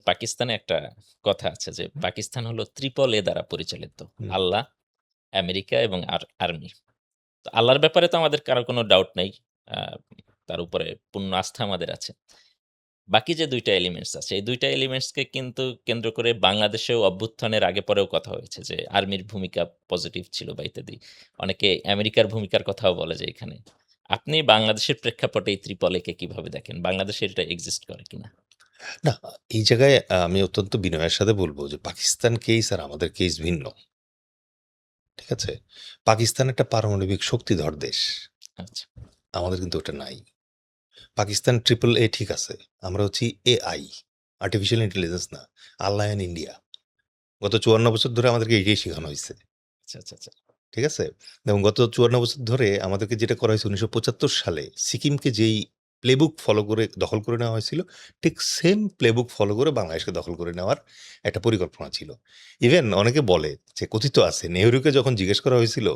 পাকিস্তানে একটা কথা আছে যে পাকিস্তান হলো ট্রিপল এ দ্বারা পরিচালিত। হুম। আল্লাহ, আমেরিকা এবং আর্মি। তো আল্লাহর ব্যাপারে তো আমাদের কারো কোনো ডাউট নেই। আ তার উপরে পূর্ণ আস্থা আমাদের আছে। বাকি যে ২ টা এলিমেন্টস আছে, এই ২ টা এলিমেন্টসকে কিন্তু কেন্দ্র করে বাংলাদেশেও অভ্যুত্থানের আগে পরেও কথা হয়েছে যে আর্মির ভূমিকা পজিটিভ ছিল বা ইত্যাদি। অনেকে আমেরিকার ভূমিকার কথাও বলে যে এখানে। আপনি বাংলাদেশের প্রেক্ষাপটে এই ট্রিপল এ কে কিভাবে দেখেন? বাংলাদেশে এটা এক্সিস্ট করে কিনা? না, এই জায়গায় আমি অত্যন্ত বিনয়ের সাথে বলব যে পাকিস্তান কেস আর আমাদের কেস ভিন্ন। ঠিক আছে? পাকিস্তান একটা পারমাণবিক শক্তিধর দেশ। আচ্ছা, আমাদের কিন্তু ওটা নাই। পাকিস্তান ট্রিপল এ ঠিক আছে। আমরা হচ্ছি এআই, আর্টিফিশিয়াল ইন্টেলিজেন্স না। আল্লাহ অ্যান্ড ইন্ডিয়া। গত ৫৪ বছর ধরে আমাদেরকে এটাই শেখানো হইছে। আচ্ছা, আচ্ছা, আচ্ছা। ঠিক আছে? এবং গত ৫৪ বছর ধরে আমাদেরকে যেটা করা হয়েছে ১৯৭৫ সালে সিকিমকে যেই প্লেবুক ফলো করে দখল করে নেওয়া হয়েছিল, ঠিক সেম প্লেবুক ফলো করে বাংলাদেশকে দখল করে নেওয়ার একটা পরিকল্পনা ছিল। ইভেন অনেকে বলে যে কথিত আছে নেহরুকে যখন জিজ্ঞেস করা হয়েছিল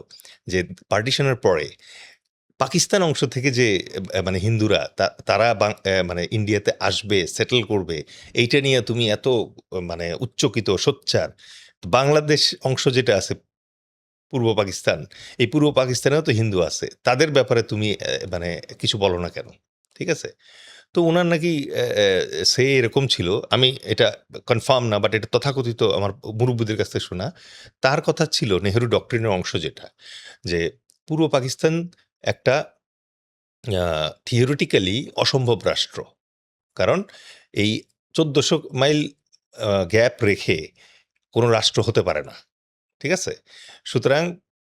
যে পার্টিশনের পরে পাকিস্তান অংশ থেকে যে মানে হিন্দুরা তারা মানে ইন্ডিয়াতে আসবে, সেটেল করবে, এইটা নিয়ে তুমি এত মানে উচ্চকিত, সোচ্চার। বাংলাদেশ অংশ যেটা আছে পূর্ব পাকিস্তান, এই পূর্ব পাকিস্তানেও তো হিন্দু আছে। তাদের ব্যাপারে তুমি মানে কিছু বলো না কেন? ঠিক আছে? তো উনার নাকি সে এরকম ছিল। আমি এটা কনফার্ম না, বাট এটা তথাকথিত আমার মুরব্বিদের কাছ থেকে শোনা। তার কথা ছিল নেহেরু ডক্ট্রিনের অংশ যেটা, যে পূর্ব পাকিস্তান একটা থিওরিটিক্যালি অসম্ভব রাষ্ট্র। কারণ এই ১৪০০ মাইল গ্যাপ রেখে কোনো রাষ্ট্র হতে পারে না। ঠিক আছে? সুতরাং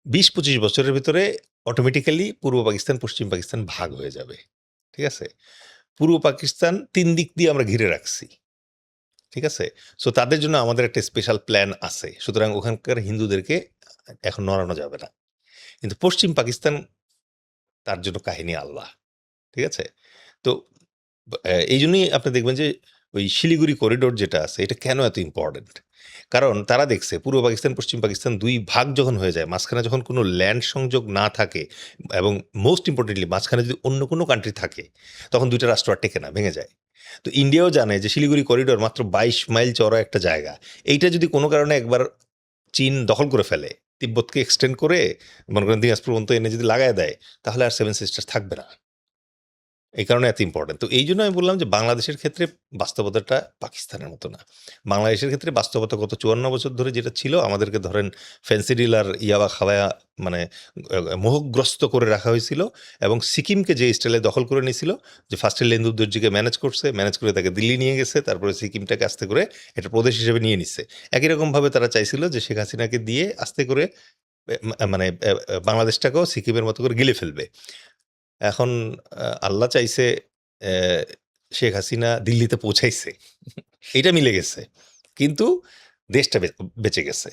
২০-২৫ বছরের ভিতরে অটোমেটিক্যালি পূর্ব পাকিস্তান, পশ্চিম পাকিস্তান ভাগ হয়ে যাবে। ঠিক আছে? পূর্ব পাকিস্তান ৩ দিক দিয়ে আমরা ঘিরে রাখছি। ঠিক আছে? সো তাদের জন্য আমাদের একটা স্পেশাল প্ল্যান আছে। সুতরাং ওখানকার হিন্দুদেরকে এখন নড়ানো যাবে না। কিন্তু পশ্চিম পাকিস্তান তার জন্য কাহিনী আল্লাহ। ঠিক আছে? তো এইজন্যই আপনি দেখবেন যে ওই শিলিগুড়ি করিডোর যেটা আছে এটা কেন এত ইম্পোর্টেন্ট? কারণ তারা দেখছে পূর্ব পাকিস্তান, পশ্চিম পাকিস্তান ২ ভাগ যখন হয়ে যায়, মাঝখানে যখন কোনো ল্যান্ড সংযোগ না থাকে এবং মোস্ট ইম্পোর্টেন্টলি মাঝখানে যদি অন্য কোনো কান্ট্রি থাকে, তখন ২ টা রাষ্ট্র আর টেকে না, ভেঙে যায়। তো ইন্ডিয়াও জানে যে শিলিগুড়ি করিডোর মাত্র ২২ মাইল চওড়া একটা জায়গা। এইটা যদি কোনো কারণে একবার চীন দখল করে ফেলে, তিব্বতকে এক্সটেন্ড করে মনে করেন দিনাজপুর পর্যন্ত এনে যদি লাগায় দেয়, তাহলে আর সেভেন সিস্টার্স থাকবে না। এই কারণে এত ইম্পোর্টেন্ট। তো এইজন্য আমি বললাম যে বাংলাদেশের ক্ষেত্রে বাস্তবতাটা পাকিস্তানের মতো না। বাংলাদেশের ক্ষেত্রে বাস্তবতা গত ৫৪ বছর ধরে যেটা ছিল, আমাদেরকে ধরেন ফেন্সিডিল আর ইয়াবা খাওয়ায়া মানে মোহগ্রস্ত করে রাখা হয়েছিল এবং সিকিমকে যে স্টাইলে দখল করে নিয়েছিল, যে ফার্স্টে লেন্দু দর্জিকে ম্যানেজ করছে, ম্যানেজ করে তাকে দিল্লি নিয়ে গেছে, তারপরে সিকিমটাকে আস্তে করে একটা প্রদেশ হিসেবে নিয়ে নিচ্ছে। একই রকমভাবে তারা চাইছিল যে শেখ হাসিনাকে দিয়ে আস্তে করে মানে বাংলাদেশটাকেও সিকিমের মতো করে গিলে ফেলবে। এখন আল্লাহ চাইছে অ্যা শেখ হাসিনা দিল্লিতে পৌঁছাইছে। এইটা মিলে গেছে। কিন্তু দেশটা বেঁচে গেছে।